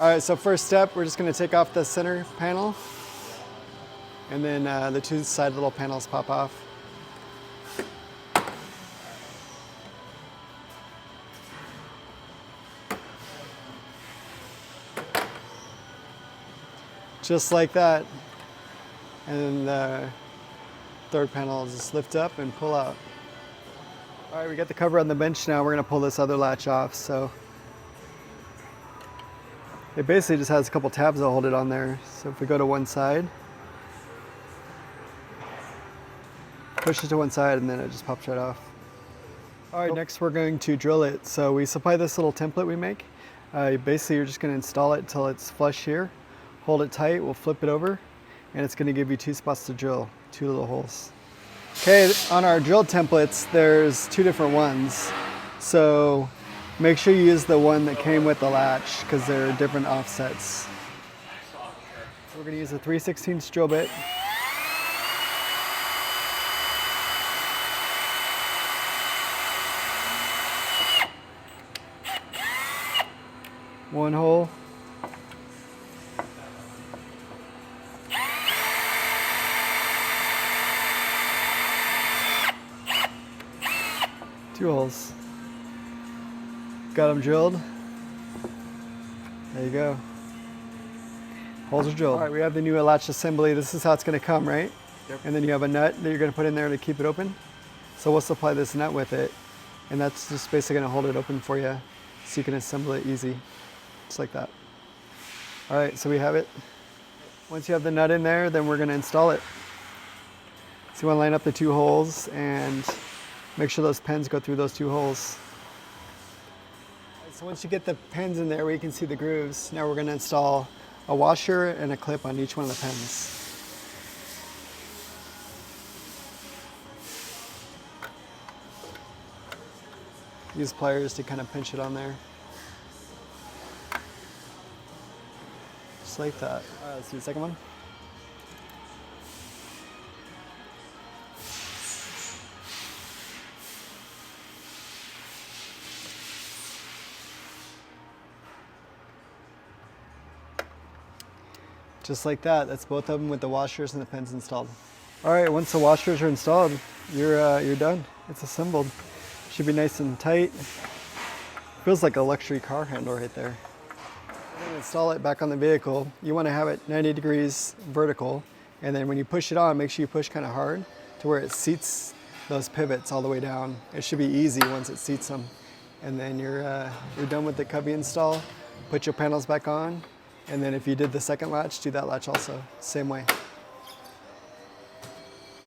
All right, so first step, we're just gonna take off the center panel, and then the two side little panels pop off. Just like that. And then the third panel will just lift up and pull out. All right, we got the cover on the bench now. We're gonna pull this other latch off. So it basically just has a couple tabs that hold it on there. So if we go to one side, push it to one side, and then it just pops right off. All right, next we're going to drill it. So we supply this little template we make. Basically, you're just gonna install it until it's flush here. Hold it tight, we'll flip it over, and it's gonna give you two spots to drill, two little holes. Okay, on our drill templates, there's two different ones. So make sure you use the one that came with the latch because they're different offsets. So we're gonna use a 3/16 drill bit. One hole. Two holes. Got them drilled. There you go. Holes are drilled. All right, we have the new latch assembly. This is how it's gonna come, right? Yep. And then you have a nut that you're gonna put in there to keep it open. So we'll supply this nut with it, and that's just basically gonna hold it open for you so you can assemble it easy, just like that. All right, so we have it. Once you have the nut in there, then we're gonna install it. So you wanna line up the two holes and make sure those pins go through those two holes. So once you get the pins in there where you can see the grooves, now we're going to install a washer and a clip on each one of the pins. Use pliers to kind of pinch it on there. Just like that. All right, let's do the second one. Just like that. That's both of them with the washers and the pins installed. All right, once the washers are installed, you're done. It's assembled. Should be nice and tight. Feels like a luxury car handle right there. We're gonna install it back on the vehicle. You want to have it 90 degrees vertical, and then when you push it on, make sure you push kind of hard to where it seats those pivots all the way down. It should be easy once it seats them. And then you're done with the Cubbie install. Put your panels back on. And then if you did the second latch, do that latch also, same way.